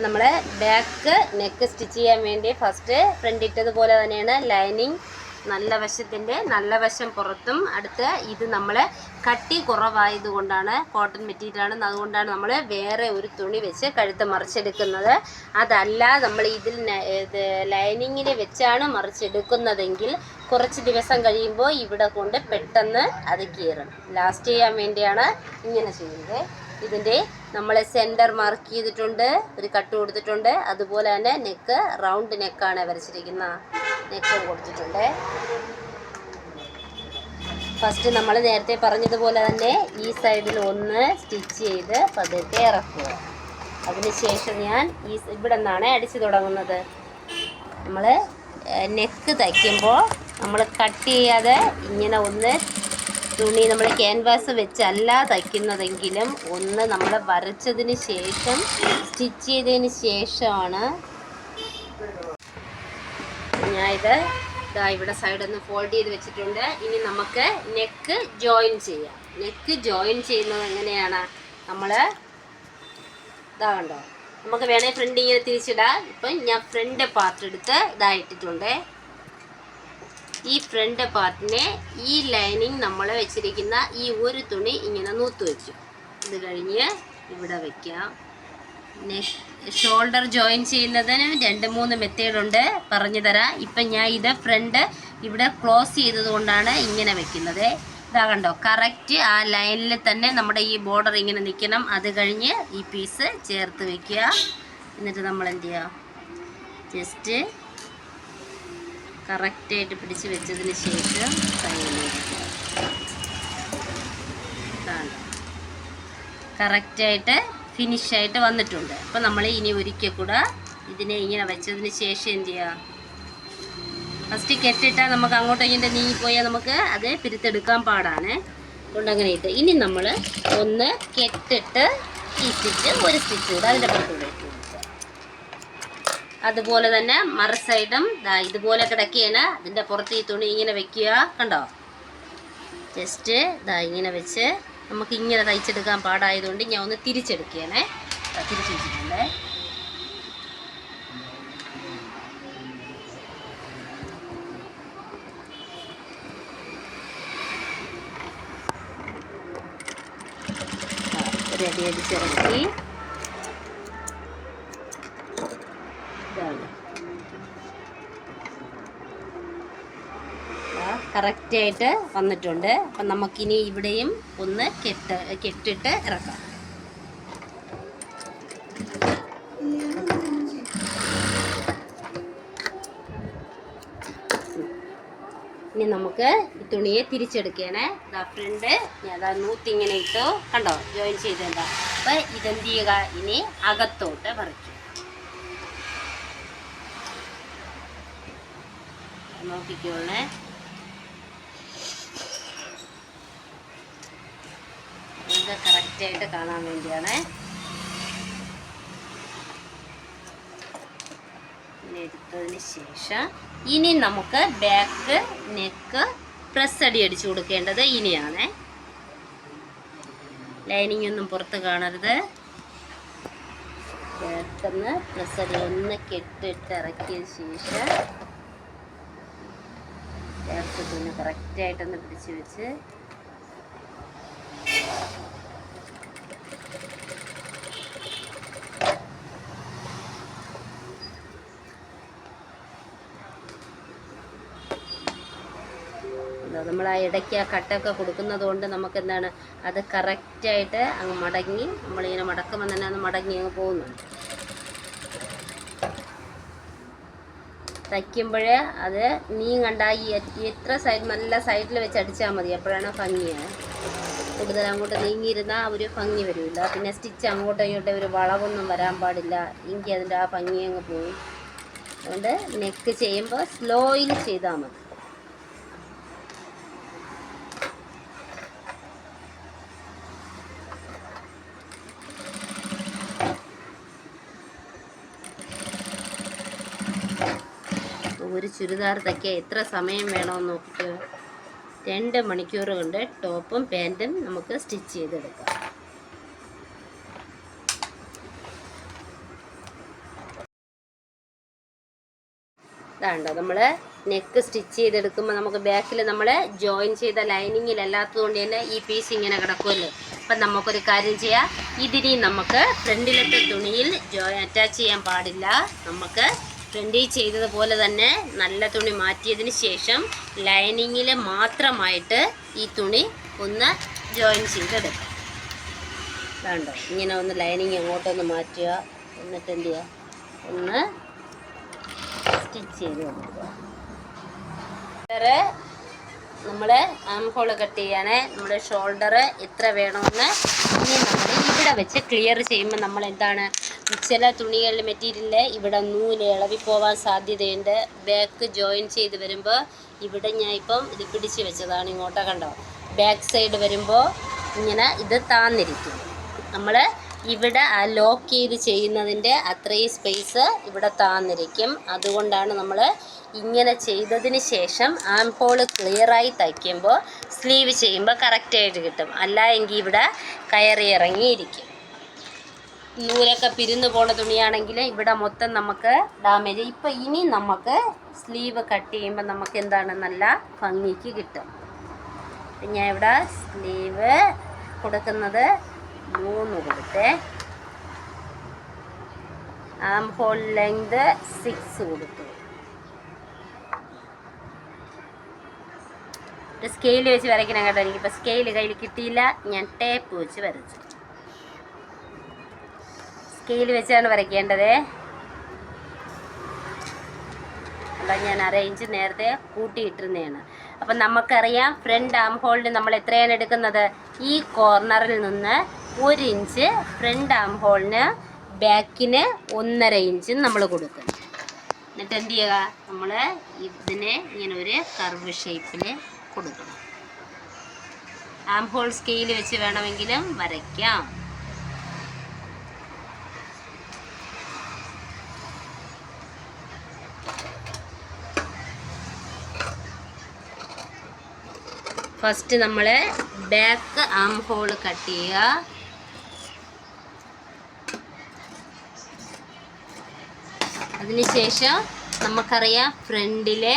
നമ്മൾ back neck stitch ചെയ്യാൻ വേണ്ടി ഫസ്റ്റ് ഫ്രണ്ട് ഇട്ടതുപോലെ തന്നെയാണ് ലൈനിങ് നല്ല വശത്തിൻ്റെ നല്ല വശം പുറത്തും അടുത്ത് ഇത് നമ്മൾ കട്ടി കുറവായതുകൊണ്ടാണ് കോട്ടൺ മെറ്റീരിയലാണ്, അതുകൊണ്ടാണ് നമ്മൾ വേറെ ഒരു തുണി വെച്ച് കഴുത്ത് മറിച്ചെടുക്കുന്നത്. അതല്ല നമ്മൾ ഇതിൽ ലൈനിങ്ങിൽ വെച്ചാണ് മറിച്ചെടുക്കുന്നതെങ്കിൽ കുറച്ച് ദിവസം കഴിയുമ്പോൾ ഇവിടെ കൊണ്ട് പെട്ടെന്ന് അത് കീറും. ലാസ്റ്റ് ചെയ്യാൻ വേണ്ടിയാണ് ഇങ്ങനെ ചെയ്യുന്നത്. ഇതിൻ്റെ നമ്മൾ സെൻറ്റർ മാർക്ക് ചെയ്തിട്ടുണ്ട്, ഒരു കട്ട് കൊടുത്തിട്ടുണ്ട്. അതുപോലെ തന്നെ നെക്ക് റൗണ്ട് നെക്കാണ് വരച്ചിരിക്കുന്ന, നെക്ക് കൊടുത്തിട്ടുണ്ട്. ഫസ്റ്റ് നമ്മൾ നേരത്തെ പറഞ്ഞതുപോലെ തന്നെ ഈ സൈഡിൽ ഒന്ന് സ്റ്റിച്ച് ചെയ്ത് പതുക്കെ ഇറക്കുക. അതിനുശേഷം ഞാൻ ഇവിടെ നിന്നാണ് അടിച്ചു തുടങ്ങുന്നത്. നമ്മൾ നെക്ക് തയ്ക്കുമ്പോൾ നമ്മൾ കട്ട് ചെയ്യാതെ ഇങ്ങനെ ഒന്ന് തുണി നമ്മൾ ക്യാൻവാസ് വെച്ചല്ല തയ്ക്കുന്നതെങ്കിലും ഒന്ന് നമ്മൾ വരച്ചതിന് ശേഷം സ്റ്റിച്ച് ചെയ്തതിന് ശേഷമാണ് ഞാൻ ഇവിടെ സൈഡൊന്ന് ഫോൾഡ് ചെയ്ത് വെച്ചിട്ടുണ്ട്. ഇനി നമുക്ക് നെക്ക് ജോയിൻ ചെയ്യാം. നെക്ക് ജോയിൻ ചെയ്യുന്നത് എങ്ങനെയാണ്? നമ്മൾ കണ്ടോ, നമുക്ക് വേണമെങ്കിൽ ഫ്രണ്ട് ഇങ്ങനെ തിരിച്ചിടാം. ഇപ്പം ഞാൻ ഫ്രണ്ട് പാർട്ട് എടുത്ത് ഇതായിട്ടിട്ടുണ്ട്. ഈ ഫ്രണ്ട് പാർട്ടിനെ ഈ ലൈനിങ് നമ്മൾ വെച്ചിരിക്കുന്ന ഈ ഒരു തുണി ഇങ്ങനെ നൂത്ത് വയ്ക്കും. ഇത് കഴിഞ്ഞ് ഇവിടെ വയ്ക്കാം. ഷോൾഡർ ജോയിൻ ചെയ്യുന്നതിന് 2-3 മെത്തേഡുണ്ട്, പറഞ്ഞു തരാം. ഇപ്പം ഞാൻ ഇത് ഫ്രണ്ട് ഇവിടെ ക്ലോസ് ചെയ്തത് കൊണ്ടാണ് ഇങ്ങനെ വെക്കുന്നത്. ഇതാ കണ്ടോ, കറക്റ്റ് ആ ലൈനിൽ തന്നെ നമ്മുടെ ഈ ബോർഡർ ഇങ്ങനെ നിൽക്കണം. അത് കഴിഞ്ഞ് ഈ പീസ് ചേർത്ത് വയ്ക്കുക. എന്നിട്ട് നമ്മൾ എന്ത് ചെയ്യുക, ജസ്റ്റ് കറക്റ്റായിട്ട് പിടിച്ച് വെച്ചതിന് ശേഷം കറക്റ്റായിട്ട് ഫിനിഷായിട്ട് വന്നിട്ടുണ്ട്. അപ്പോൾ നമ്മൾ ഇനി ഒരിക്കൽ കൂടെ ഇതിനെ ഇങ്ങനെ വെച്ചതിന് ശേഷം എന്ത് ചെയ്യുക, ഫസ്റ്റ് കെട്ടിട്ടാൽ നമുക്ക് അങ്ങോട്ടും ഇങ്ങോട്ട് നീങ്ങിപ്പോയാൽ നമുക്ക് അത് പിരിത്തെടുക്കാൻ പാടാണ്. അതുകൊണ്ട് അങ്ങനെ ഇട്ട് ഇനി നമ്മൾ ഒന്ന് കെട്ടിട്ട് ഈ സ്റ്റിച്ച് ഒരു സ്റ്റിച്ച് കൂടെ അതിൻ്റെ പുറത്തൂടെ ഇട്ട് കൊടുക്കുക. അതുപോലെ തന്നെ മറു സൈഡും ഇതുപോലെ കിടക്കുകയാണ്. അതിൻ്റെ പുറത്ത് ഈ തുണി ഇങ്ങനെ വെക്കുക. കണ്ടോ, ജസ്റ്റ് ഇങ്ങനെ വെച്ച് നമുക്ക് ഇങ്ങനെ തയ്ച്ചെടുക്കാൻ പാടായതുകൊണ്ട് ഞാൻ ഒന്ന് തിരിച്ചെടുക്കുകയാണേ. തിരിച്ച് വെച്ചിട്ടുണ്ട്. റെഡി അടിച്ചിറക്കി കറക്റ്റായിട്ട് വന്നിട്ടുണ്ട്. അപ്പം നമുക്കിനി ഇവിടെയും ഒന്ന് കെട്ടിട്ട് ഇറക്കാം. ഇനി നമുക്ക് ഈ തുണിയെ തിരിച്ചെടുക്കണേ. ഫ്രണ്ട് ഞാൻ നൂത്തിങ്ങനെ ഇട്ടു, കണ്ടോ, ജോയിൻ ചെയ്തെന്താ. അപ്പം ഇതെന്ത് ചെയ്യുക, ഇനി അകത്തോട്ട് പറിക്കും. നോക്കിക്കോളേ, ഇത് കറക്റ്റായിട്ട് കാണാൻ വേണ്ടിയാണ്. എടുത്തതിന് ശേഷം ഇനി നമുക്ക് ബാക്ക് നെക്ക് പ്രസ് അടി അടിച്ചു കൊടുക്കേണ്ടത് ഇനിയാണ്. ലൈനിങ് ഒന്നും പുറത്ത് കാണരുത്. ബാക്കൊന്ന് പ്രസ് അടി ഒന്ന് കെട്ടിട്ട് ഇറക്കിയതിന് ശേഷം ബാക്ക് തുണി കറക്റ്റായിട്ടൊന്ന് പിടിച്ച് വെച്ച് നമ്മൾ ആ ഇടയ്ക്ക് ആ കട്ടൊക്കെ കൊടുക്കുന്നത് കൊണ്ട് നമുക്ക് എന്താണ് അത് കറക്റ്റായിട്ട് അങ്ങ് മടങ്ങി, നമ്മളിങ്ങനെ മടക്കുമ്പോൾ തന്നെ അത് മടങ്ങി അങ്ങ് പോകുന്നുണ്ട്. തയ്ക്കുമ്പോഴേ അത് കണ്ട ഈ എത്ര സൈഡ് നല്ല സൈഡിൽ വെച്ച് അടിച്ചാൽ മതി. അപ്പോഴാണ് ഭംഗിയാണ്. കൂടുതൽ അങ്ങോട്ട് നീങ്ങിയിരുന്നാൽ ഒരു ഭംഗി വരില്ല. പിന്നെ സ്റ്റിച്ച് അങ്ങോട്ടും ഇങ്ങോട്ടും ഒരു വളവൊന്നും വരാൻ പാടില്ല, എങ്കിൽ അതിൻ്റെ ആ ഭംഗി അങ്ങ് പോകും. അതുകൊണ്ട് നെക്ക് ചെയ്യുമ്പോൾ സ്ലോയിൽ ചെയ്താൽ മതി. ഒരു ചുരിദാർ തയ്ക്കാൻ എത്ര സമയം വേണമെന്ന് നോക്കിക്കോ. 2 മണിക്കൂർ കൊണ്ട് ടോപ്പും പാൻറ്റും നമുക്ക് സ്റ്റിച്ച് ചെയ്തെടുക്കാം. ഇതാണ്ടോ നമ്മൾ നെക്ക് സ്റ്റിച്ച് ചെയ്തെടുക്കുമ്പോൾ നമുക്ക് ബാക്കിൽ നമ്മൾ ജോയിൻ ചെയ്ത ലൈനിങ്ങിലല്ലാത്തത് കൊണ്ട് തന്നെ ഈ പീസ് ഇങ്ങനെ കിടക്കുമല്ലോ. അപ്പം നമുക്കൊരു കാര്യം ചെയ്യാം, ഇതിനി നമുക്ക് ഫ്രണ്ടിലത്തെ തുണിയിൽ അറ്റാച്ച് ചെയ്യാൻ പാടില്ല. നമുക്ക് ഫ്രണ്ടിൽ ചെയ്തതുപോലെ തന്നെ നല്ല തുണി മാറ്റിയതിന് ശേഷം ലൈനിങ്ങിൽ മാത്രമായിട്ട് ഈ തുണി ഒന്ന് ജോയിൻ ചെയ്തെടുക്കാം. വേണ്ടോ ഇങ്ങനെ ഒന്ന് ലൈനിങ് അങ്ങോട്ടൊന്ന് മാറ്റുക, എന്നിട്ട് എന്ത് ചെയ്യുക, ഒന്ന് സ്റ്റിച്ച് ചെയ്ത് കൊടുക്കുക. നമ്മൾ ആം ഹോൾ കട്ട് ചെയ്യണേ. നമ്മുടെ ഷോൾഡർ എത്ര വേണമെന്ന് ഇനി നമ്മൾ ഇവിടെ വെച്ച് ക്ലിയർ ചെയ്യുമ്പോൾ നമ്മൾ എന്താണ്, ചില തുണികളിൽ മെറ്റീരിയലിൽ ഇവിടെ നൂല് ഇളവി പോവാൻ സാധ്യതയുണ്ട്. ബാക്ക് ജോയിൻ ചെയ്ത് വരുമ്പോൾ ഇവിടെ ഞാൻ ഇപ്പം ഇത് പിടിച്ച് വെച്ചതാണ്, ഇങ്ങോട്ടാ കണ്ടോ, ബാക്ക് സൈഡ് വരുമ്പോൾ ഇങ്ങനെ ഇത് താന്നിരിക്കും. നമ്മൾ ഇവിടെ ആ ലോക്ക് ചെയ്ത് ചെയ്യുന്നതിൻ്റെ അത്രയും സ്പേസ് ഇവിടെ താന്നിരിക്കും. അതുകൊണ്ടാണ് നമ്മൾ ഇങ്ങനെ ചെയ്തതിന് ശേഷം ആം ഹോൾ ക്ലിയറായി തയ്ക്കുമ്പോൾ സ്ലീവ് ചെയ്യുമ്പോൾ കറക്റ്റായിട്ട് കിട്ടും. അല്ല എങ്കിൽ ഇവിടെ കയറി ഇറങ്ങിയിരിക്കും. നൂലൊക്കെ പിരിന്നു പോണ തുണിയാണെങ്കിൽ ഇവിടെ മൊത്തം നമുക്ക് ഡാമേജ്. ഇപ്പം ഇനി നമുക്ക് സ്ലീവ് കട്ട് ചെയ്യുമ്പോൾ നമുക്ക് എന്താണ് നല്ല ഭംഗിക്ക് കിട്ടും. ഞാൻ ഇവിടെ സ്ലീവ് കൊടുക്കുന്നത് 3 കൊടുത്തേ, ആം ഹോൾ ലെങ്ത് 6 കൊടുത്തു. സ്കെയിൽ വെച്ച് വരയ്ക്കണം കേട്ടോ. എനിക്കിപ്പോൾ സ്കെയിൽ കയ്യിൽ കിട്ടിയില്ല, ഞാൻ ടേപ്പ് വെച്ച് വരച്ചു. സ്കെയിൽ വെച്ചാണ് വരയ്ക്കേണ്ടത്. അല്ല, ഞാൻ 1/2 ഇഞ്ച് നേരത്തെ കൂട്ടിയിട്ടിരുന്നതാണ്. അപ്പം നമുക്കറിയാം ഫ്രണ്ട് ആം ഹോളിന് നമ്മൾ എത്രയാണ് എടുക്കുന്നത്, ഈ കോർണറിൽ നിന്ന് 1 ഇഞ്ച് ഫ്രണ്ട് ആം ഹോളിന്, ബാക്കിന് 1.5 ഇഞ്ച് നമ്മൾ കൊടുക്കും. എന്നിട്ട് എന്ത് ചെയ്യുക, നമ്മൾ ഇതിനെ ഇങ്ങനെ ഒരു കർവ് ഷേപ്പിൽ കൊടുക്കണം. ആം ഹോൾ സ്കെയിൽ വെച്ച് വേണമെങ്കിലും വരയ്ക്കാം. ഫസ്റ്റ് നമ്മൾ ബാക്ക് ആം ഹോൾ കട്ട് ചെയ്യുക. അതിനുശേഷം നമുക്കറിയാം ഫ്രണ്ടിലെ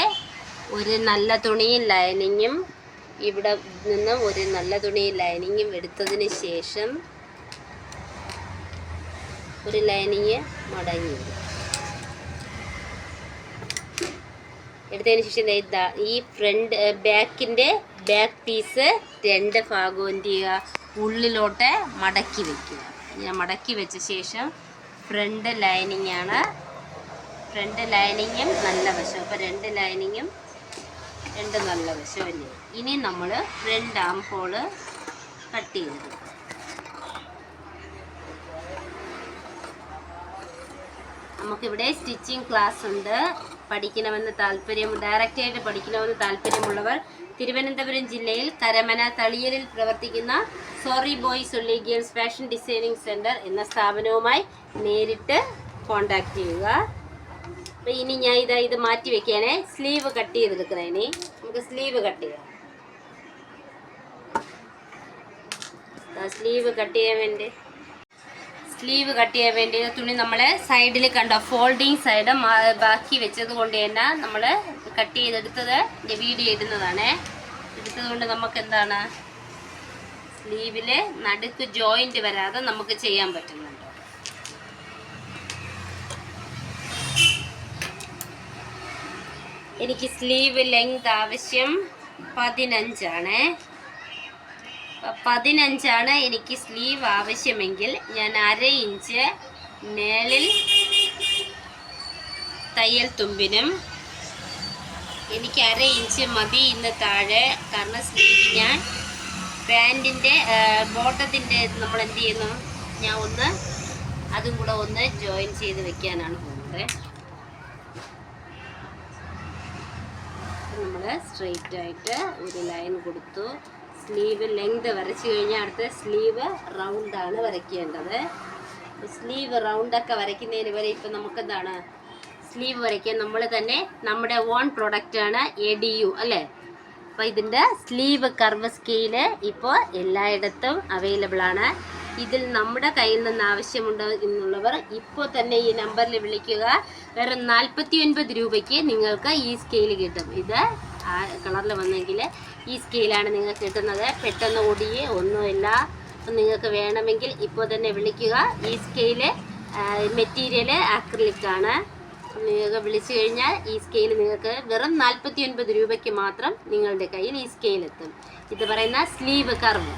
ഒരു നല്ല തുണിയും ലൈനിങ്ങും, ഇവിടെ നിന്ന് ഒരു നല്ല തുണിയും ലൈനിങ്ങും എടുത്തതിന് ശേഷം ഒരു ലൈനിങ് മടങ്ങി എടുത്തതിന് ശേഷം ഇതാ ഈ ഫ്രണ്ട് ബാക്കിൻ്റെ ബാക്ക് പീസ് 2 ഭാഗവും എന്ത് ചെയ്യുക, ഉള്ളിലോട്ട് മടക്കി വയ്ക്കുക. ഇങ്ങനെ മടക്കി വെച്ച ശേഷം ഫ്രണ്ട് ലൈനിങ്ങാണ്, ഫ്രണ്ട് ലൈനിങ്ങും നല്ല വശം. അപ്പോൾ 2 ലൈനിങ്ങും 2 നല്ല വശം അല്ലേ. ഇനി നമ്മൾ ഫ്രണ്ട് ആം ഹോള് കട്ട് ചെയ്തെടുക്കും. നമുക്കിവിടെ സ്റ്റിച്ചിങ് ക്ലാസ് ഉണ്ട്. പഠിക്കണമെന്ന് ഡയറക്റ്റായിട്ട് പഠിക്കണമെന്ന് താല്പര്യമുള്ളവർ തിരുവനന്തപുരം ജില്ലയിൽ കരമന തളിയലിൽ പ്രവർത്തിക്കുന്ന sorry boys only girls fashion designing centre എന്ന സ്ഥാപനവുമായി നേരിട്ട് കോൺടാക്റ്റ് ചെയ്യുക. അപ്പോൾ ഇനി ഞാൻ ഇത് മാറ്റി വെക്കുകയാണേ. സ്ലീവ് കട്ട് ചെയ്തെടുക്കണം. ഇനി നമുക്ക് സ്ലീവ് കട്ട് ചെയ്യാം. സ്ലീവ് കട്ട് ചെയ്യാൻ വേണ്ടി തുണി നമ്മൾ സൈഡിൽ കണ്ടോ, ഫോൾഡിങ് സൈഡ് ബാക്കി വെച്ചത് കൊണ്ട് തന്നെ നമ്മൾ കട്ട് ചെയ്തെടുത്തത് വീഡിയോ ഇടുന്നതാണ്. എടുത്തതുകൊണ്ട് നമുക്ക് എന്താണ്, സ്ലീവിൽ നടുക്ക് ജോയിൻറ്റ് വരാതെ നമുക്ക് ചെയ്യാൻ പറ്റുന്നുണ്ട്. എനിക്ക് സ്ലീവ് ലെങ്ത് ആവശ്യം 15 ആണ്. 15 എനിക്ക് സ്ലീവ് ആവശ്യമെങ്കിൽ ഞാൻ 1/2 ഇഞ്ച് മേളിൽ തയ്യൽ തുമ്പിനും എനിക്ക് 1/2 ഇഞ്ച് മതി ഇന്ന് താഴെ. കാരണം സ്ലീവ് ഞാൻ പാൻറ്റിൻ്റെ ബോട്ടത്തിൻ്റെ നമ്മൾ എന്ത് ചെയ്യുന്നു, ഞാൻ അതും കൂടെ ഒന്ന് ജോയിൻ ചെയ്ത് വെക്കാനാണ് പോകുന്നത്. നമ്മൾ സ്ട്രെയിറ്റ് ആയിട്ട് ഒരു ലൈൻ കൊടുത്തു. സ്ലീവ് ലെങ്ത് വരച്ച് കഴിഞ്ഞാൽ അടുത്ത് സ്ലീവ് റൗണ്ടാണ് വരയ്ക്കേണ്ടത്. സ്ലീവ് റൗണ്ടൊക്കെ വരയ്ക്കുന്നതിന് വരെ ഇപ്പം നമുക്കെന്താണ്, സ്ലീവ് വരയ്ക്കാൻ നമ്മൾ തന്നെ നമ്മുടെ ഓൺ പ്രൊഡക്റ്റാണ് ADU അല്ലേ. അപ്പോൾ ഇതിൻ്റെ സ്ലീവ് കർവ് സ്കെയില് ഇപ്പോൾ എല്ലായിടത്തും അവൈലബിൾ ആണ്. ഇതിൽ നമ്മുടെ കയ്യിൽ നിന്ന് ആവശ്യമുണ്ട് എന്നുള്ളവർ ഇപ്പോൾ തന്നെ ഈ നമ്പറിൽ വിളിക്കുക. വെറും 49 രൂപയ്ക്ക് നിങ്ങൾക്ക് ഈ സ്കെയിൽ കിട്ടും. ഇത് ആ കളറിൽ വന്നെങ്കിൽ ഈ സ്കെയിലാണ് നിങ്ങൾക്ക് കിട്ടുന്നത്. പെട്ടെന്ന് ഓടിയേ ഒന്നുമില്ല. നിങ്ങൾക്ക് വേണമെങ്കിൽ ഇപ്പോൾ തന്നെ വിളിക്കുക. ഈ സ്കെയില് മെറ്റീരിയൽ അക്രിലിക്കാണ്. നിങ്ങൾക്ക് വിളിച്ചു കഴിഞ്ഞാൽ ഈ സ്കെയിൽ നിങ്ങൾക്ക് വെറും 49 രൂപയ്ക്ക് മാത്രം നിങ്ങളുടെ കയ്യിൽ ഈ സ്കെയിൽ എത്തും. ഇത് പറയുന്ന സ്ലീവ് കർവ്.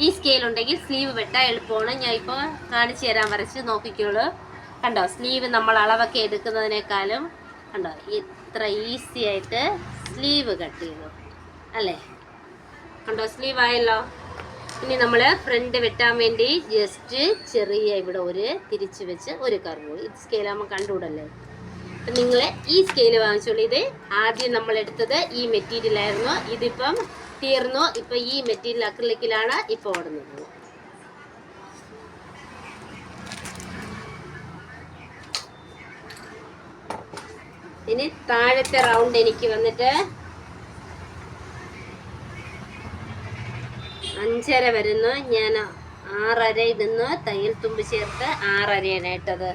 ഈ സ്കെയിൽ ഉണ്ടെങ്കിൽ സ്ലീവ് വെട്ടാൻ എളുപ്പമാണ്. ഞാൻ ഇപ്പോൾ കാണിച്ചു തരാൻ വരച്ച് നോക്കിക്കോളൂ. കണ്ടോ, സ്ലീവ് നമ്മൾ അളവൊക്കെ എടുക്കുന്നതിനേക്കാളും കണ്ടോ ഇത്ര ഈസി ആയിട്ട് സ്ലീവ് കട്ട് ചെയ്തു അല്ലേ. കണ്ടോ, സ്ലീവ് ആയല്ലോ. ഇനി നമ്മൾ ഫ്രണ്ട് വെട്ടാൻ വേണ്ടി ജസ്റ്റ് ചെറിയ ഇവിടെ ഒരു തിരിച്ച് വെച്ച് ഒരു കർവ്. ഇത് സ്കെയിലാകുമ്പോൾ കണ്ടുകൂടല്ലേ. അപ്പം നിങ്ങൾ ഈ സ്കെയിൽ വാങ്ങിച്ചോളൂ. ഇത് ആദ്യം നമ്മൾ എടുത്തത് ഈ മെറ്റീരിയൽ ആയിരുന്നു. ഇതിപ്പം തീർന്നു. ഇപ്പം ഈ മെറ്റീരിയൽ അക്രിലിക്കിലാണ് ഇപ്പോൾ ഓടുന്നത്. ഇനി താഴത്തെ റൗണ്ട് എനിക്ക് വന്നിട്ട് 5.5 വരുന്നു. ഞാൻ 6.5 ഇടുന്നു. തയ്യൽ തുമ്പ് ചേർത്ത് 6.5 ഇട്ടത്.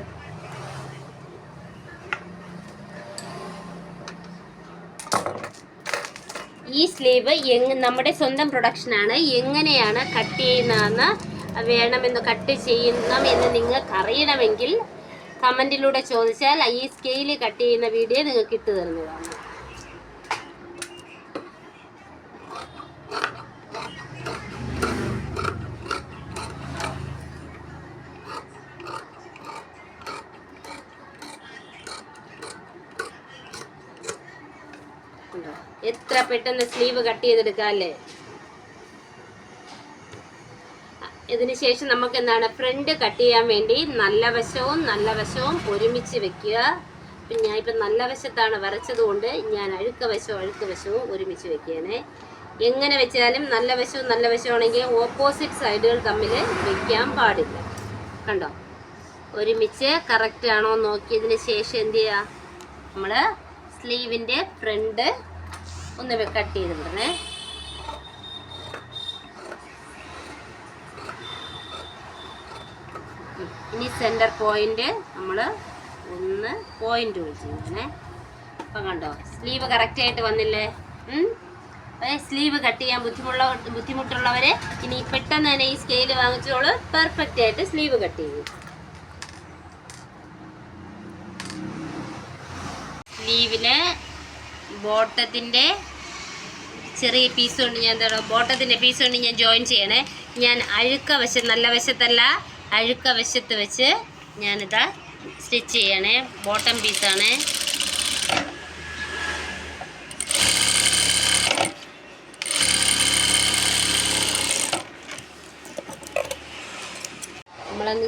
ഈ സ്ലീവ് നമ്മുടെ സ്വന്തം പ്രൊഡക്ഷനാണ്. എങ്ങനെയാണ് കട്ട് ചെയ്യുന്നതെന്ന് വേണമെന്ന് കട്ട് ചെയ്യണമെന്ന് നിങ്ങൾക്ക് അറിയണമെങ്കിൽ കമൻറ്റിലൂടെ ചോദിച്ചാൽ ഈ സ്കെയിൽ കട്ട് ചെയ്യുന്ന വീഡിയോ നിങ്ങൾക്ക് ഇട്ട് തരുന്നതാണ്. എത്ര പെട്ടെന്ന് സ്ലീവ് കട്ട് ചെയ്തെടുക്കാം അല്ലേ. ഇതിന് ശേഷം നമുക്ക് എന്താണ് ഫ്രണ്ട് കട്ട് ചെയ്യാൻ വേണ്ടി നല്ല വശവും ഒരുമിച്ച് വെക്കുക. അപ്പം ഞാൻ ഇപ്പം നല്ല വശത്താണ് വരച്ചത് കൊണ്ട് ഞാൻ അഴുക്ക വശവും ഒരുമിച്ച് വെക്കുകയാണ്. എങ്ങനെ വെച്ചാലും നല്ല വശമാണെങ്കിൽ ഓപ്പോസിറ്റ് സൈഡുകൾ തമ്മിൽ വെക്കാൻ പാടില്ല. കണ്ടോ, ഒരുമിച്ച് കറക്റ്റ് ആണോ നോക്കിയതിന് ശേഷം എന്ത് ചെയ്യുക, നമ്മൾ സ്ലീവിൻ്റെ ഫ്രണ്ട് ഒന്ന് കട്ട് ചെയ്ത് വിടണേ. ഇനി സെൻറ്റർ പോയിന്റ് നമ്മൾ ഒന്ന് പോയിന്റ് ഒഴിച്ചിരുന്നേ. അപ്പം കണ്ടോ, സ്ലീവ് കറക്റ്റായിട്ട് വന്നില്ലേ. സ്ലീവ് കട്ട് ചെയ്യാൻ ബുദ്ധിമുട്ടുള്ളവരെ ഇനി പെട്ടെന്ന് തന്നെ ഈ സ്കെയിൽ വാങ്ങിച്ചോളൂ. പെർഫെക്റ്റ് ആയിട്ട് സ്ലീവ് കട്ട് ചെയ്യും. സ്ലീവില് ബോട്ടത്തിൻ്റെ ചെറിയ പീസ് കൊണ്ട് ഞാൻ ബോട്ടത്തിൻ്റെ പീസ് കൊണ്ട് ഞാൻ ജോയിൻ ചെയ്യണേ. ഞാൻ നല്ല വശത്തല്ല അഴുക്ക വശത്ത് വെച്ച് ഞാനിതാ സ്റ്റിച്ച് ചെയ്യണേ. ബോട്ടം പീസാണ്. നമ്മളെന്ത്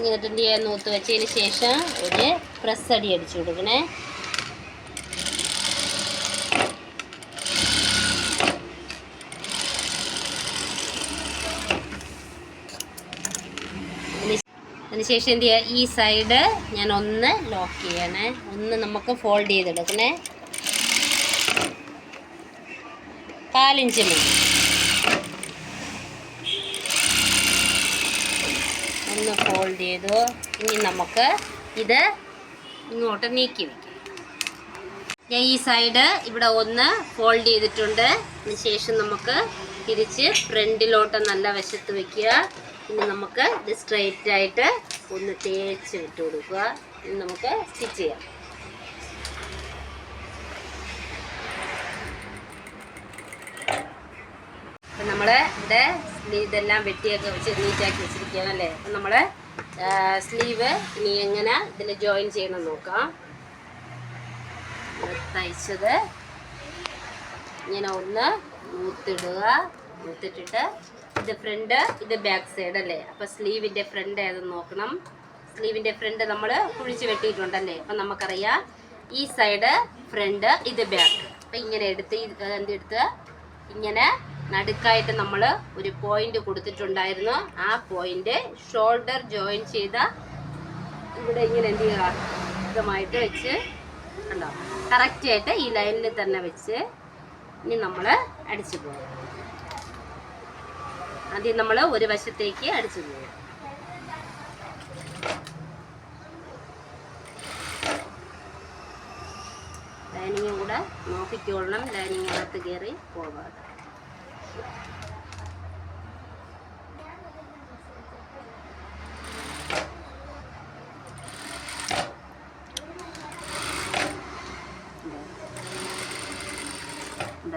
നൂത്ത് വെച്ചതിന് ശേഷം ഒരു പ്രസ് അടി അടിച്ചു കൊടുക്കണേ. അതിനുശേഷം എന്ത് ചെയ്യുക, ഈ സൈഡ് ഞാൻ ഒന്ന് ലോക്ക് ചെയ്യണേ. ഒന്ന് നമുക്ക് ഫോൾഡ് ചെയ്തെടുക്കണേ. 1/4 ഇഞ്ച് മതി. ഒന്ന് ഫോൾഡ് ചെയ്തു. ഇനി നമുക്ക് ഇത് ഇങ്ങോട്ട് നീക്കി വയ്ക്കാം. ഞാൻ ഈ സൈഡ് ഇവിടെ ഒന്ന് ഫോൾഡ് ചെയ്തിട്ടുണ്ട്. അതിനുശേഷം നമുക്ക് തിരിച്ച് ഫ്രണ്ടിലോട്ട് നല്ല വശത്ത് വയ്ക്കുക. ഇനി നമുക്ക് ഇത് സ്ട്രെയിറ്റ് ആയിട്ട് ഒന്ന് തേച്ച് ഇട്ട് കൊടുക്കുക. ഇനി നമുക്ക് സ്റ്റിച്ച് ചെയ്യാം. അപ്പം നമ്മൾ ഇവിടെ ഇതെല്ലാം വെട്ടിയൊക്കെ വെച്ച് നീറ്റാക്കി വെച്ചിരിക്കുകയാണ് അല്ലേ. അപ്പം നമ്മൾ സ്ലീവ് ഇനി എങ്ങനെ ഇതിൽ ജോയിൻ ചെയ്യണം നോക്കാം. തയ്ച്ചത് ഇങ്ങനെ ഒന്ന് നൂത്തിട്ടിട്ട് ഇത് ഫ്രണ്ട്, ഇത് ബാക്ക് സൈഡ് അല്ലേ. അപ്പോൾ സ്ലീവിൻ്റെ ഫ്രണ്ട് ഏതെന്ന് നോക്കണം. സ്ലീവിൻ്റെ ഫ്രണ്ട് നമ്മൾ കുഴിച്ച് വെട്ടിയിട്ടുണ്ടല്ലേ. അപ്പം നമുക്കറിയാം ഈ സൈഡ് ഫ്രണ്ട്, ഇത് ബാക്ക്. അപ്പം ഇങ്ങനെ എന്തെടുത്ത് ഇങ്ങനെ നടുക്കായിട്ട് നമ്മൾ ഒരു പോയിന്റ് കൊടുത്തിട്ടുണ്ടായിരുന്നു. ആ പോയിന്റ് ഷോൾഡർ ജോയിൻ ചെയ്ത ഇവിടെ ഇങ്ങനെ എന്ത് ചെയ്യുക, ഇതുമായിട്ട് വെച്ച് കണ്ടോ കറക്റ്റായിട്ട് ഈ ലൈനിൽ തന്നെ വെച്ച് ഇനി നമ്മൾ അടിച്ചു പോകും. ആദ്യം നമ്മൾ ഒരു വശത്തേക്ക് അടിച്ചു പോകും. ലൈനിങ്ങും കൂടെ നോക്കിക്കൊള്ളണം, ലൈനിങ്ങിനകത്ത് കയറി പോകാതെ.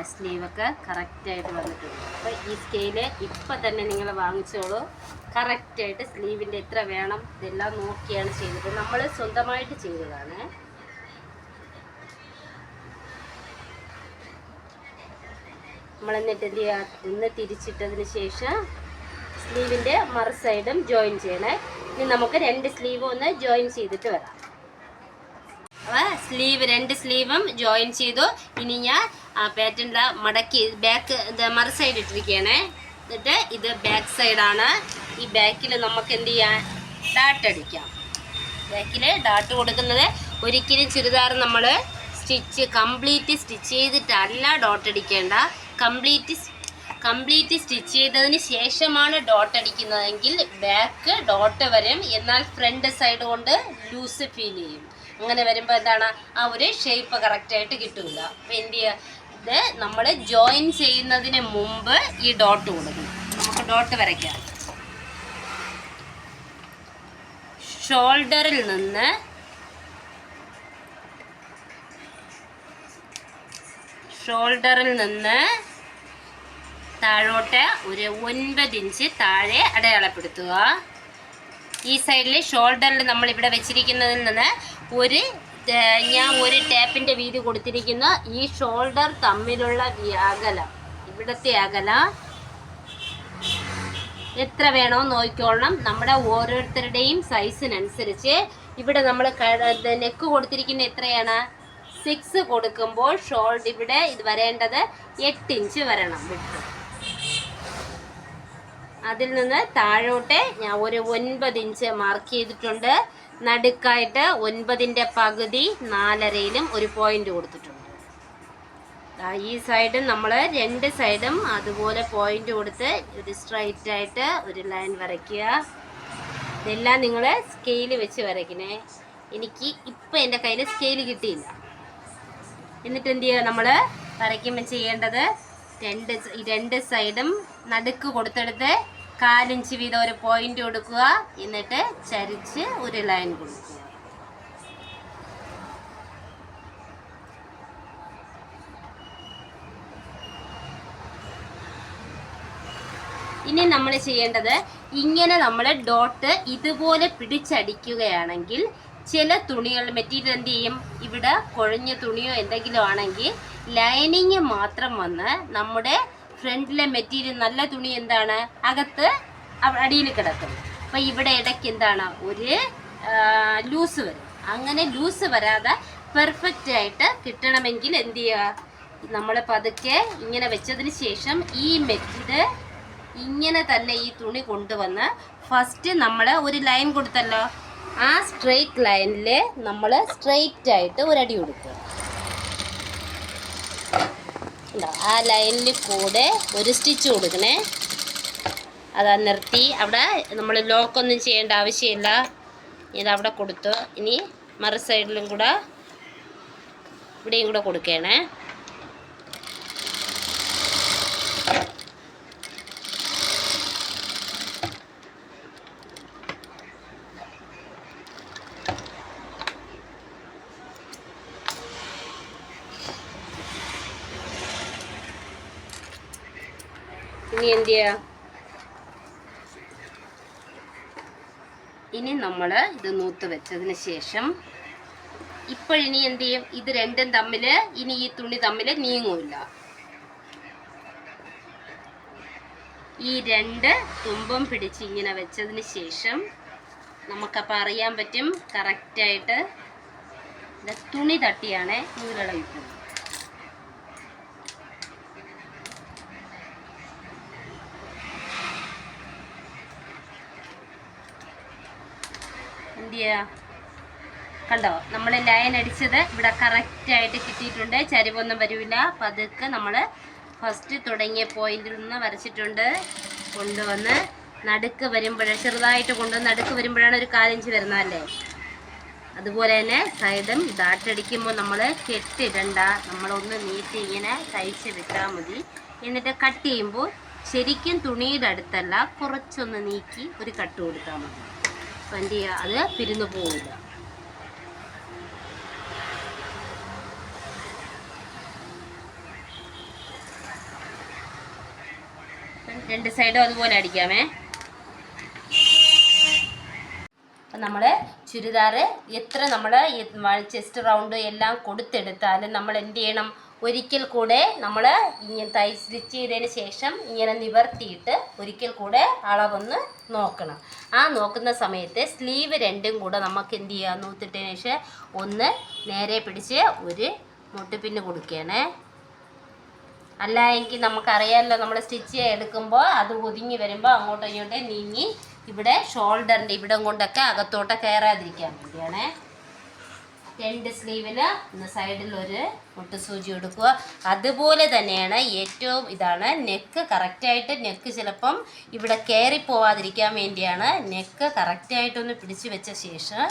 സ്ലീവൊക്കെ കറക്റ്റായിട്ട് വന്നിട്ടുണ്ട്. അപ്പോൾ ഈ സ്കെയില് ഇപ്പം തന്നെ നിങ്ങൾ വാങ്ങിച്ചോളൂ. കറക്റ്റായിട്ട് സ്ലീവിൻ്റെ എത്ര വേണം ഇതെല്ലാം നോക്കിയാണ് ചെയ്തത്. നമ്മൾ സ്വന്തമായിട്ട് ചെയ്തതാണ്. നമ്മൾ എന്നിട്ട് എന്ത് ചെയ്യുക, ഇന്ന് തിരിച്ചിട്ടതിന് ശേഷം സ്ലീവിൻ്റെ മറു സൈഡും ജോയിൻ ചെയ്യണേ. ഇനി നമുക്ക് 2 സ്ലീവും ഒന്ന് ജോയിൻ ചെയ്തിട്ട് വരാം. സ്ലീവ് 2 സ്ലീവും ജോയിൻ ചെയ്തു. ഇനി ഞാൻ പാറ്റേണിൽ മടക്കി ബാക്ക് മറു സൈഡ് ഇട്ടിരിക്കുകയാണേ. എന്നിട്ട് ഇത് ബാക്ക് സൈഡാണ്. ഈ ബാക്കിൽ നമുക്ക് എന്ത് ചെയ്യാൻ, ഡാട്ട് അടിക്കാം. ബാക്കിൽ ഡാട്ട് കൊടുക്കുന്നത് ഒരിക്കലും ചുരിദാർ നമ്മൾ കംപ്ലീറ്റ് സ്റ്റിച്ച് ചെയ്തിട്ടല്ല ഡോട്ട് അടിക്കേണ്ട. കംപ്ലീറ്റ് സ്റ്റിച്ച് ചെയ്തതിന് ശേഷമാണ് ഡോട്ട് അടിക്കുന്നതെങ്കിൽ ബാക്ക് ഡോട്ട് വരും, എന്നാൽ ഫ്രണ്ട് സൈഡ് കൊണ്ട് ലൂസ് ഫീൽ ചെയ്യും. അങ്ങനെ വരുമ്പോൾ എന്താണ്, ആ ഒരു ഷേപ്പ് കറക്റ്റായിട്ട് കിട്ടില്ല. അപ്പം എന്ത് ചെയ്യുക, ഇത് നമ്മൾ ജോയിൻ ചെയ്യുന്നതിന് മുമ്പ് ഈ ഡോട്ട് കൊടുക്കണം. നമുക്ക് ഡോട്ട് വരയ്ക്കാം. ഷോൾഡറിൽ നിന്ന് താഴോട്ട് ഒരു 9 ഇഞ്ച് താഴെ അടയാളപ്പെടുത്തുക. ഈ സൈഡിൽ ഷോൾഡറിൽ നമ്മളിവിടെ വെച്ചിരിക്കുന്നതിൽ നിന്ന് ഞാൻ ഒരു ടാപ്പിൻ്റെ വീതി കൊടുത്തിരിക്കുന്ന ഈ ഷോൾഡർ തമ്മിലുള്ള അകലം, ഇവിടുത്തെ അകലം എത്ര വേണോ നോക്കിക്കോളണം. നമ്മുടെ ഓരോരുത്തരുടെയും സൈസിനനുസരിച്ച് ഇവിടെ നമ്മൾ നെക്ക് കൊടുത്തിരിക്കുന്ന എത്രയാണ്, 6 കൊടുക്കുമ്പോൾ ഷോൾഡർ ഇവിടെ ഇത് വരേണ്ടത് 8 ഇഞ്ച് വരണം വിട്ട്. അതിൽ നിന്ന് താഴോട്ട് ഞാൻ ഒരു 9 ഇഞ്ച് മാർക്ക് ചെയ്തിട്ടുണ്ട്. നടുക്കായിട്ട് 9ൻ്റെ പകുതി 4.5യിലും ഒരു പോയിന്റ് കൊടുത്തിട്ടുണ്ട്. ഈ സൈഡും നമ്മൾ 2 സൈഡും അതുപോലെ പോയിന്റ് കൊടുത്ത് ഒരു സ്ട്രൈറ്റ് ആയിട്ട് ഒരു ലൈൻ വരയ്ക്കുക. ഇതെല്ലാം നിങ്ങൾ സ്കെയിൽ വെച്ച് വരയ്ക്കണേ. എനിക്ക് ഇപ്പം എൻ്റെ കയ്യിൽ സ്കെയിൽ കിട്ടിയില്ല. എന്നിട്ട് എന്ത് ചെയ്യുക, നമ്മൾ വരയ്ക്കുമ്പോൾ ചെയ്യേണ്ടത് 2 സൈഡും നടുക്ക് കൊടുത്തെടുത്ത് 4 ഇഞ്ച് വീതം ഒരു പോയിന്റ് കൊടുക്കുക. എന്നിട്ട് ചരിച്ച് ഒരു ലൈൻ കൊടുക്കുക. ഇനി നമ്മൾ ചെയ്യേണ്ടത്, ഇങ്ങനെ നമ്മൾ ഡോട്ട് ഇതുപോലെ പിടിച്ചടിക്കുകയാണെങ്കിൽ ചില തുണികൾ മെറ്റീരിയൽ എന്ത് ചെയ്യും, ഇവിടെ കുഴഞ്ഞ തുണിയോ എന്തെങ്കിലും ആണെങ്കിൽ ലൈനിങ് മാത്രം വന്ന് നമ്മുടെ ഫ്രണ്ടിലെ മെറ്റീരിയൽ നല്ല തുണി എന്താണ് അകത്ത് അടിയിൽ കിടക്കും. അപ്പം ഇവിടെ ഇടയ്ക്ക് എന്താണ് ഒരു ലൂസ് വരും. അങ്ങനെ ലൂസ് വരാതെ പെർഫെക്റ്റ് ആയിട്ട് കിട്ടണമെങ്കിൽ എന്ത് ചെയ്യുക, നമ്മൾ പതുക്കെ ഇങ്ങനെ വെച്ചതിന് ശേഷം ഈ ഇത് ഇങ്ങനെ തന്നെ ഈ തുണി കൊണ്ടുവന്ന് ഫസ്റ്റ് നമ്മൾ ഒരു ലൈൻ കൊടുത്തല്ലോ, ആ സ്ട്രെയിറ്റ് ലൈനിൽ നമ്മൾ സ്ട്രെയിറ്റ് ആയിട്ട് ഒരടി കൊടുക്കുക. ആ ലൈനിൽ കൂടെ ഒരു സ്റ്റിച്ച് കൊടുക്കണേ. അതാ നിർത്തി. അവിടെ നമ്മൾ ലോക്കൊന്നും ചെയ്യേണ്ട ആവശ്യമില്ല. ഇതവിടെ കൊടുത്തു. ഇനി മറു സൈഡിലും കൂടെ ഇവിടെയും കൂടെ കൊടുക്കണേ. ഇനി എന്ത് ചെയ്യുക, ഇനി നമ്മൾ ഇത് നൂത്ത് വെച്ചതിന് ശേഷം ഇപ്പോഴിനി എന്ത് ചെയ്യും, ഇത് രണ്ടും തമ്മിൽ ഇനി ഈ തുണി തമ്മിൽ നീങ്ങൂല. ഈ 2 തുമ്പും പിടിച്ച് ഇങ്ങനെ വെച്ചതിന് ശേഷം നമുക്കപ്പോൾ അറിയാൻ പറ്റും കറക്റ്റായിട്ട് തുണി തട്ടിയാണ് നൂലിളവിക്കുന്നത്. എന്ത് ചെയ്യുക, കണ്ടോ, നമ്മൾ ലൈൻ അടിച്ചത് ഇവിടെ കറക്റ്റായിട്ട് കിട്ടിയിട്ടുണ്ട്. ചരിവൊന്നും വരില്ല. പതുക്കെ നമ്മൾ ഫസ്റ്റ് തുടങ്ങിയ പോയിന്റിൽ നിന്ന് വരച്ചിട്ടുണ്ട്. കൊണ്ടുവന്ന് നടുക്ക് വരുമ്പോഴേ ചെറുതായിട്ട് കൊണ്ടുവന്ന് നടുക്ക് വരുമ്പോഴാണ് ഒരു 4 ഇഞ്ച് വരുന്നതല്ലേ. അതുപോലെ തന്നെ സൈഡും ഡാട്ടടിക്കുമ്പോൾ നമ്മൾ കെട്ടിടണ്ട, നമ്മളൊന്ന് നീട്ടി ഇങ്ങനെ തയ്ച്ച് വിട്ടാൽ മതി. എന്നിട്ട് കട്ട് ചെയ്യുമ്പോൾ ശരിക്കും തുണിയുടെ അടുത്തല്ല, കുറച്ചൊന്ന് നീക്കി ഒരു കട്ട് കൊടുത്താൽ മതി. അപ്പം എന്ത് ചെയ്യുക, അത് പിരിഞ്ഞു പോവില്ല. രണ്ട് സൈഡും അതുപോലെ അടിക്കാമേ. അപ്പം നമ്മൾ ചുരിദാർ എത്ര നമ്മൾ ചെസ്റ്റ് റൗണ്ട് എല്ലാം കൊടുത്തെടുത്താലും നമ്മൾ എന്ത് ചെയ്യണം, ഒരിക്കൽ കൂടെ നമ്മൾ ഇങ്ങനെ സ്റ്റിച്ച് ചെയ്തതിന് ശേഷം ഇങ്ങനെ നിവർത്തിയിട്ട് ഒരിക്കൽ കൂടെ അളവൊന്ന് നോക്കണം. ആ നോക്കുന്ന സമയത്ത് സ്ലീവ് രണ്ടും കൂടെ നമുക്ക് എന്ത് ചെയ്യുക, നൂത്തിട്ടതിന് ശേഷം ഒന്ന് നേരെ പിടിച്ച് ഒരു മുട്ടുപിന്ന് കൊടുക്കുകയാണേ. അല്ല എങ്കിൽ നമുക്കറിയാമല്ലോ, നമ്മൾ സ്റ്റിച്ച് എടുക്കുമ്പോൾ അത് ഒതുങ്ങി വരുമ്പോൾ അങ്ങോട്ടും ഇങ്ങോട്ടും നീങ്ങി ഇവിടെ ഷോൾഡറിൻ്റെ ഇവിടം കൊണ്ടൊക്കെ അകത്തോട്ട് കയറാതിരിക്കാൻ വേണ്ടിയാണേ. രണ്ട് സ്ലീവിന് സൈഡിൽ ഒരു മുട്ട് സൂചി കൊടുക്കുക. അതുപോലെ തന്നെയാണ് ഏറ്റവും ഇതാണ് നെക്ക് കറക്റ്റായിട്ട്, നെക്ക് ചിലപ്പം ഇവിടെ കയറി പോവാതിരിക്കാൻ വേണ്ടിയാണ് നെക്ക് കറക്റ്റായിട്ടൊന്ന് പിടിച്ചു വെച്ച ശേഷം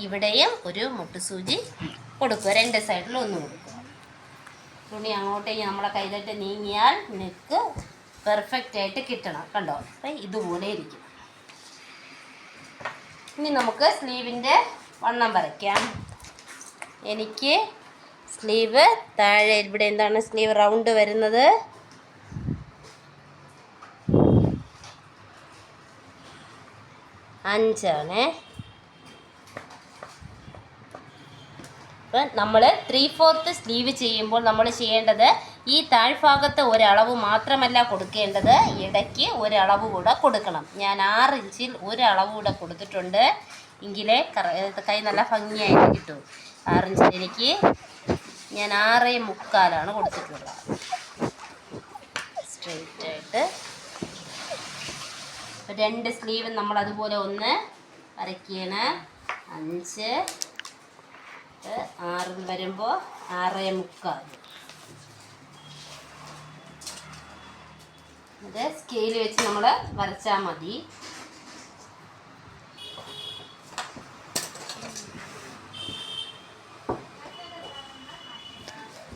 ഇവിടെയും ഒരു മുട്ട് സൂചി കൊടുക്കുക. രണ്ട് സൈഡിലും ഒന്ന് കൊടുക്കുക. തുണി അങ്ങോട്ടേക്ക് നമ്മളെ കയ്യിലിട്ട് നീങ്ങിയാൽ നെക്ക് പെർഫെക്റ്റ് ആയിട്ട് കിട്ടണം. കണ്ടോ, അപ്പം ഇതുപോലെ ഇരിക്കും. ഇനി നമുക്ക് സ്ലീവിൻ്റെ വണ്ണം വരയ്ക്കാം. എനിക്ക് സ്ലീവ് താഴെ ഇവിടെ എന്താണ് സ്ലീവ് റൗണ്ട് വരുന്നത് 5 അപ്പം നമ്മൾ 3/4 സ്ലീവ് ചെയ്യുമ്പോൾ നമ്മൾ ചെയ്യേണ്ടത് ഈ താഴ്ഭാഗത്ത് ഒരളവ് മാത്രമല്ല കൊടുക്കേണ്ടത്, ഇടയ്ക്ക് ഒരളവ് കൂടെ കൊടുക്കണം. ഞാൻ 6 ഇഞ്ചിൽ ഒരളവ് കൂടെ കൊടുത്തിട്ടുണ്ട്. എങ്കിലേ കൈ നല്ല ഭംഗിയായിട്ട് കിട്ടും. 6 ഇഞ്ചിൽ എനിക്ക് ഞാൻ 6.75 കൊടുത്തിട്ടുള്ളത് സ്ട്രെയിറ്റ് ആയിട്ട്. രണ്ട് സ്ലീവ് നമ്മൾ അതുപോലെ ഒന്ന് വരയ്ക്കുകയാണ്. 5 6 വരുമ്പോൾ 6.75. ഇത് സ്കെയിൽ വെച്ച് നമ്മൾ വരച്ചാൽ മതി.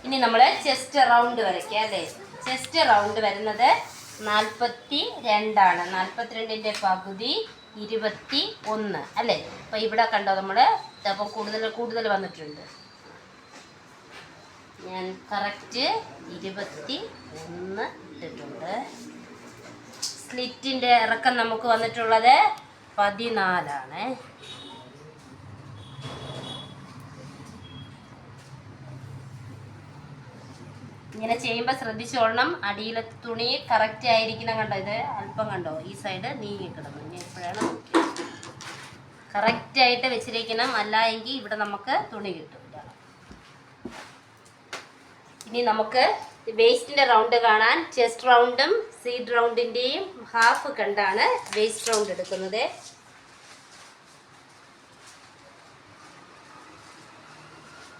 ഇനി നമ്മൾ ചെസ്റ്റ് റൗണ്ട് വരയ്ക്കാം അല്ലേ. ചെസ്റ്റ് റൗണ്ട് വരുന്നത് 42 42ൻ്റെ പകുതി 21 അല്ലേ. അപ്പോൾ ഇവിടെ കണ്ടോ, നമ്മൾ അപ്പം കൂടുതൽ വന്നിട്ടുണ്ട്. ഞാൻ കറക്റ്റ് 21 ഇട്ടിട്ടുണ്ട്. സ്ലിറ്റിൻ്റെ ഇറക്കം നമുക്ക് വന്നിട്ടുള്ളത് 14. ഇങ്ങനെ ചെയ്യുമ്പോൾ ശ്രദ്ധിച്ചോളണം, അടിയിലെ തുണി കറക്റ്റ് ആയിരിക്കണം. കണ്ടോ, ഇത് അല്പം കണ്ടോ ഈ സൈഡ് നീങ്ങിക്കിടന്നു. ഇനി എപ്പോഴാണ് കറക്റ്റായിട്ട് വെച്ചിരിക്കണം, അല്ല എങ്കിൽ ഇവിടെ നമുക്ക് തുണി കിട്ടില്ല. ഇനി നമുക്ക് വേസ്റ്റിൻ്റെ റൗണ്ട് കാണാൻ ചെസ്റ്റ് റൗണ്ടും സീഡ് റൗണ്ടിൻ്റെയും ഹാഫ് കണ്ടാണ് വേസ്റ്റ് റൗണ്ട് എടുക്കുന്നത്.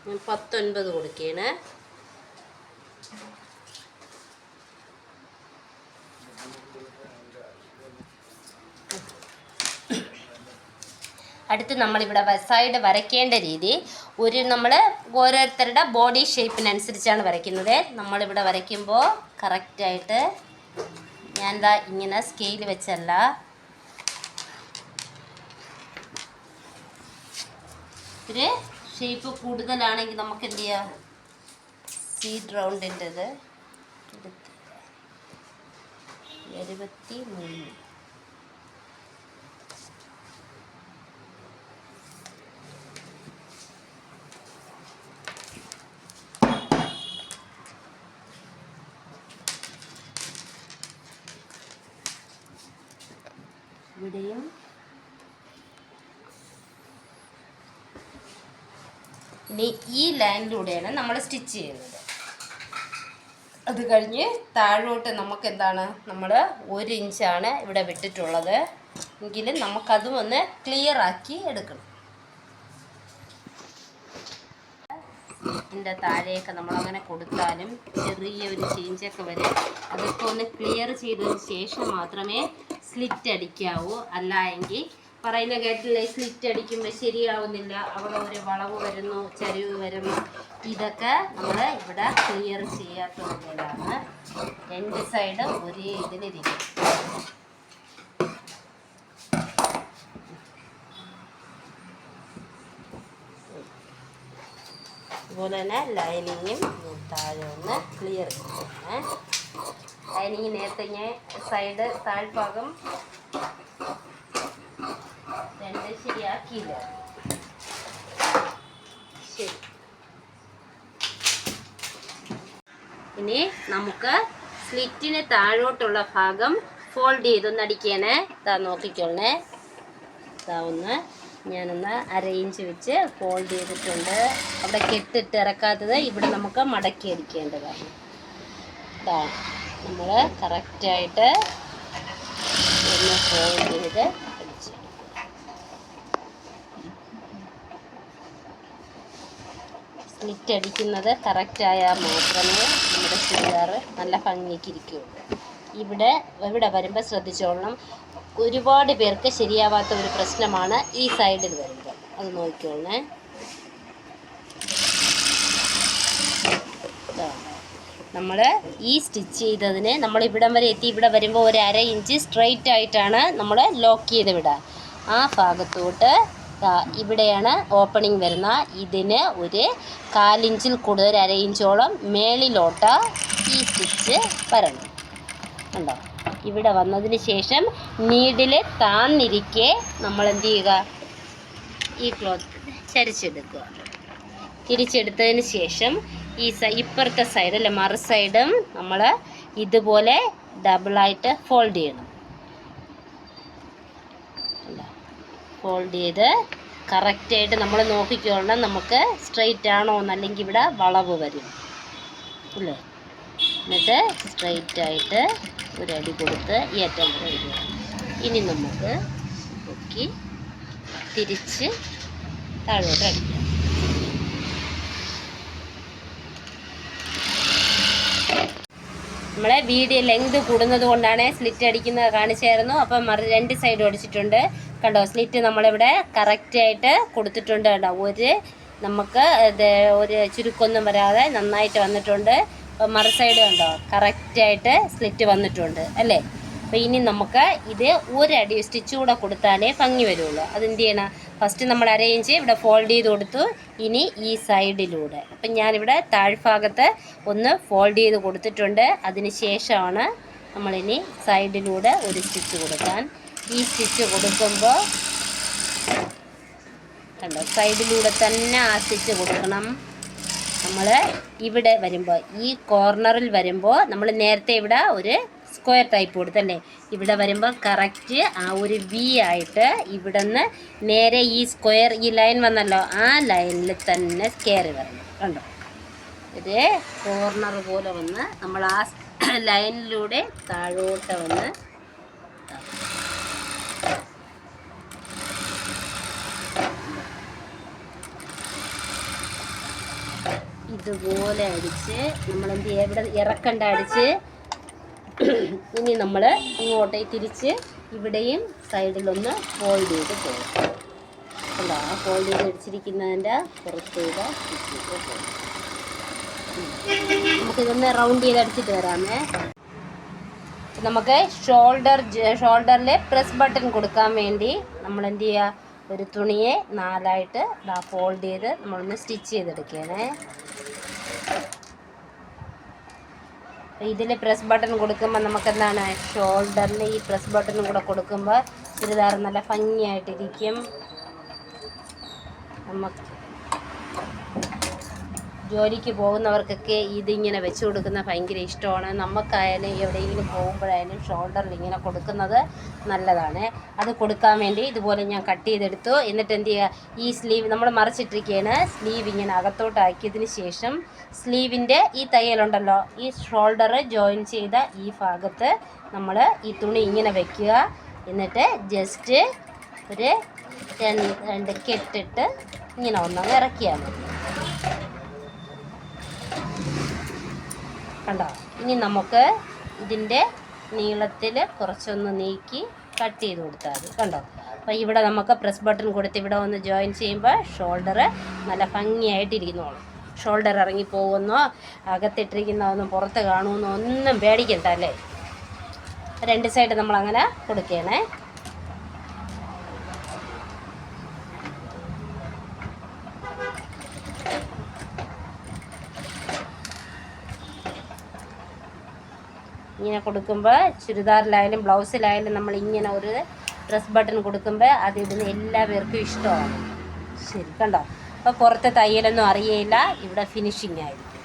ഞാൻ 19 കൊടുക്കുകയാണ്. അടുത്ത് നമ്മളിവിടെ സൈഡ് വരയ്ക്കേണ്ട രീതി നമ്മൾ ഓരോരുത്തരുടെ ബോഡി ഷേപ്പിനനുസരിച്ചാണ് വരയ്ക്കുന്നത്. നമ്മളിവിടെ വരയ്ക്കുമ്പോൾ കറക്റ്റായിട്ട് ഞാൻ ഇങ്ങനെ സ്കെയിൽ വെച്ചല്ല, ഒരു ഷേപ്പ് കൂടുതലാണെങ്കിൽ നമുക്ക് എന്ത് ചെയ്യാം, സീഡ് റൗണ്ടിൻ്റെത് 73. ഇവിടെയും ഇനി ഈ ലൈനിലൂടെയാണ് നമ്മൾ സ്റ്റിച്ച് ചെയ്യുന്നത്. അത് കഴിഞ്ഞ് താഴോട്ട് നമുക്ക് എന്താണ്, നമ്മൾ 1 ഇഞ്ചാണ് ഇവിടെ വിട്ടിട്ടുള്ളത്. എങ്കിലും നമുക്കതും ഒന്ന് ക്ലിയർ ആക്കി എടുക്കണം. ഇതിൻ്റെ താഴെയൊക്കെ നമ്മളങ്ങനെ കൊടുത്താലും ചെറിയൊരു ചേഞ്ചൊക്കെ വരും. അതൊക്കെ ഒന്ന് ക്ലിയർ ചെയ്തതിന് ശേഷം മാത്രമേ സ്ലിറ്റ് അടിക്കാവൂ. അല്ല എങ്കിൽ പറയുന്ന കേട്ടില്ലേ, സ്ലിറ്റ് അടിക്കുമ്പോൾ ശരിയാവുന്നില്ല, അവിടെ ഒരു വളവ് വരുന്നു, ചരിവ് വരുന്നു. ഇതൊക്കെ നമ്മൾ ഇവിടെ ക്ലിയർ ചെയ്യാത്തതാണ്. രണ്ട് സൈഡ് ഒരേ ഇതിലിരിക്കും. അതുപോലെ തന്നെ ലൈനിങ്ങും താഴെ ഒന്ന് ക്ലിയർ ചെയ്യണേ. ലൈനിങ് നേരത്തെ ഞാൻ സൈഡ് താഴ്ഭാഗം രണ്ട് ശരിയാക്കിയില്ല. ശരി, ഇനി നമുക്ക് സ്ലിറ്റിന് താഴോട്ടുള്ള ഭാഗം ഫോൾഡ് ചെയ്തൊന്ന് അടിക്കണേ. ഇതാ നോക്കിക്കോളണേ. ഇതാ ഞാനൊന്ന് അരയിഞ്ച് വെച്ച് ഫോൾഡ് ചെയ്തിട്ടുണ്ട്. അവിടെ കെട്ടിട്ട് ഇറക്കാത്തത് ഇവിടെ നമുക്ക് മടക്കി അടിക്കേണ്ടതാണ്. ഇതാണ് നമ്മൾ കറക്റ്റായിട്ട് ഒന്ന് ഫോൾഡ് ചെയ്ത് അടിച്ച്. സ്ലിറ്റ് അടിക്കുന്നത് കറക്റ്റായാൽ മാത്രമേ നമ്മുടെ ചുരിദാർ നല്ല ഭംഗിക്കിരിക്കുകയുള്ളൂ. ഇവിടെ വരുമ്പോൾ ശ്രദ്ധിച്ചോളണം. ഒരുപാട് പേർക്ക് ശരിയാവാത്ത ഒരു പ്രശ്നമാണ് ഈ സൈഡിൽ വരുമ്പോൾ. അത് നോക്കിക്കോളണേ. നമ്മൾ ഈ സ്റ്റിച്ച് ചെയ്തതിന് നമ്മൾ ഇവിടം വരെ എത്തി. ഇവിടെ വരുമ്പോൾ ഒരു അര ഇഞ്ച് സ്ട്രെയിറ്റ് ആയിട്ടാണ് നമ്മൾ ലോക്ക് ചെയ്ത് വിടുക. ആ ഭാഗത്തോട്ട് ഇവിടെയാണ് ഓപ്പണിംഗ് വരുന്ന. ഇതിന് ഒരു 1/4 ഇഞ്ചിൽ കൂടുതൽ, അര ഇഞ്ചോളം മേളിലോട്ട് ഈ സ്റ്റിച്ച് വരണം. കണ്ടോ? ഇവിടെ വന്നതിന് ശേഷം നീഡിൽ താന്നിരിക്കെ നമ്മൾ എന്ത് ചെയ്യുക, ഈ ക്ലോത്ത് ചരിച്ചെടുക്കുക. തിരിച്ചെടുത്തതിന് ശേഷം ഈ ഇപ്പുറത്തെ സൈഡ് അല്ലെ മറു സൈഡും നമ്മൾ ഇതുപോലെ ഡബിളായിട്ട് ഫോൾഡ് ചെയ്യണം. ഫോൾഡ് ചെയ്ത് കറക്റ്റായിട്ട് നമ്മൾ നോക്കിക്കോളണം നമുക്ക് സ്ട്രെയിറ്റ് ആണോ എന്നല്ലെങ്കിൽ ഇവിടെ വളവ് വരും അല്ലേ. എന്നിട്ട് സ്ട്രെയിറ്റായിട്ട് ഒരടി കൊടുത്ത് ഈ അറ്റം വരിക. ഇനി നമുക്ക് പൊക്കി തിരിച്ച് താഴോട്ട് അടിക്കാം. നമ്മളെ വീഡിയോ ലെങ്ത് കൂടുന്നത് കൊണ്ടാണ് സ്ലിറ്റ് അടിക്കുന്നത് കാണിച്ചായിരുന്നു. അപ്പം രണ്ട് സൈഡും അടിച്ചിട്ടുണ്ട്. കണ്ടോ, സ്ലിറ്റ് നമ്മളിവിടെ കറക്റ്റായിട്ട് കൊടുത്തിട്ടുണ്ട്. കണ്ടോ, നമുക്ക് ഒരു ചുരുക്കൊന്നും വരാതെ നന്നായിട്ട് വന്നിട്ടുണ്ട്. അപ്പം മറു സൈഡ് കണ്ടോ കറക്റ്റായിട്ട് സ്ലിറ്റ് വന്നിട്ടുണ്ട് അല്ലേ. അപ്പോൾ ഇനി നമുക്ക് ഇത് ഒരടി സ്റ്റിച്ച് കൂടെ കൊടുത്താലേ ഭംഗി വരുള്ളൂ. അതെന്ത് ചെയ്യണം, ഫസ്റ്റ് നമ്മൾ അരയിഞ്ച് ഇവിടെ ഫോൾഡ് ചെയ്ത് കൊടുത്തു. ഇനി ഈ സൈഡിലൂടെ അപ്പം ഞാനിവിടെ താഴ്ഭാഗത്ത് ഒന്ന് ഫോൾഡ് ചെയ്ത് കൊടുത്തിട്ടുണ്ട്. അതിന് ശേഷമാണ് നമ്മളിനി സൈഡിലൂടെ ഒരു സ്റ്റിച്ച് കൊടുക്കാൻ. ഈ സ്റ്റിച്ച് കൊടുക്കുമ്പോൾ കണ്ടോ സൈഡിലൂടെ തന്നെ ആ സ്റ്റിച്ച് കൊടുക്കണം. നമ്മൾ ഇവിടെ വരുമ്പോൾ ഈ കോർണറിൽ വരുമ്പോൾ നമ്മൾ നേരത്തെ ഇവിടെ ഒരു സ്ക്വയർ ടൈപ്പ് കൊടുത്തല്ലേ, ഇവിടെ വരുമ്പോൾ കറക്റ്റ് ആ ഒരു വി ആയിട്ട് ഇവിടെ നിന്ന് നേരെ ഈ സ്ക്വയർ ഈ ലൈൻ വന്നല്ലോ, ആ ലൈനിൽ തന്നെ കയറി വരണം. കണ്ടോ, ഇത് കോർണർ പോലെ വന്ന് നമ്മൾ ആ ലൈനിലൂടെ താഴോട്ട് വന്ന് ഇതുപോലെ അടിച്ച് നമ്മളെന്ത് ചെയ്യുക, ഇവിടെ ഇറക്കണ്ട അടിച്ച്. ഇനി നമ്മൾ ഇങ്ങോട്ടേ തിരിച്ച് ഇവിടെയും സൈഡിലൊന്ന് ഫോൾഡ് ചെയ്ത് പോകും. അല്ല, ആ ഫോൾഡ് ചെയ്ത് അടിച്ചിരിക്കുന്നതിൻ്റെ പുറത്തൂടെ പോകും. നമുക്കിതൊന്ന് റൗണ്ട് ചെയ്ത് അടിച്ചിട്ട് വരാമേ. നമുക്ക് ഷോൾഡറിൽ പ്രസ് ബട്ടൺ കൊടുക്കാൻ വേണ്ടി നമ്മൾ എന്ത് ചെയ്യുക, ഒരു തുണിയെ 4ആയിട്ട് ഫോൾഡ് ചെയ്ത് നമ്മളൊന്ന് സ്റ്റിച്ച് ചെയ്തെടുക്കണേ. ഇതിൽ പ്രസ് ബട്ടൺ കൊടുക്കുമ്പോൾ നമുക്കെന്താണ്, ഷോൾഡറിൽ ഈ പ്രസ് ബട്ടൺ കൂടെ കൊടുക്കുമ്പോൾ ചുരിദാർ നല്ല ഭംഗിയായിട്ടിരിക്കും. നമുക്ക് ജോലിക്ക് പോകുന്നവർക്കൊക്കെ ഇതിങ്ങനെ വെച്ച് കൊടുക്കുന്നത് ഭയങ്കര ഇഷ്ടമാണ്. നമുക്കായാലും എവിടെയെങ്കിലും പോകുമ്പോഴായാലും ഷോൾഡറിൽ ഇങ്ങനെ കൊടുക്കുന്നത് നല്ലതാണ്. അത് കൊടുക്കാൻ വേണ്ടി ഇതുപോലെ ഞാൻ കട്ട് ചെയ്തെടുത്തു. എന്നിട്ട് എന്ത് ചെയ്യുക, ഈ സ്ലീവ് നമ്മൾ മറിച്ചിട്ടിരിക്കുകയാണ്. സ്ലീവ് ഇങ്ങനെ അകത്തോട്ടാക്കിയതിന് ശേഷം സ്ലീവിൻ്റെ ഈ തയ്യലുണ്ടല്ലോ, ഈ ഷോൾഡർ ജോയിൻ ചെയ്ത ഈ ഭാഗത്ത് നമ്മൾ ഈ തുണി ഇങ്ങനെ വെക്കുക. എന്നിട്ട് ജസ്റ്റ് ഒരു രണ്ട് കെട്ടിട്ട് ഇങ്ങനെ ഒന്നങ്ങ് ഇറക്കിയാൽ മതി. കണ്ടോ, ഇനി നമുക്ക് ഇതിൻ്റെ നീളത്തിൽ കുറച്ചൊന്ന് നീക്കി കട്ട് ചെയ്ത് കൊടുത്താൽ മതി. കണ്ടോ, അപ്പോൾ ഇവിടെ നമുക്ക് പ്രസ് ബട്ടൺ കൊടുത്ത് ഇവിടെ ഒന്ന് ജോയിൻ ചെയ്യുമ്പോൾ ഷോൾഡർ നല്ല ഭംഗിയായിട്ടിരിക്കുന്നോളും. ഷോൾഡർ ഇറങ്ങി പോകുന്നോ അകത്തിട്ടിരിക്കുന്നതൊന്നും പുറത്ത് കാണുമെന്നോ ഒന്നും പേടിക്കണ്ട അല്ലേ. 2 സൈഡ് നമ്മളങ്ങനെ കൊടുക്കണേ. ഇങ്ങനെ കൊടുക്കുമ്പോൾ ചുരിദാറിലായാലും ബ്ലൗസിലായാലും നമ്മൾ ഇങ്ങനെ ഒരു പ്രസ് ബട്ടൺ കൊടുക്കുമ്പോൾ അതിടുന്ന എല്ലാ പേർക്കും ഇഷ്ടമാണ്. ശരി, കണ്ടോ? അപ്പോൾ പുറത്തെ തയ്യലൊന്നും അറിയയില്ല, ഇവിടെ ഫിനിഷിംഗ് ആയിരിക്കും.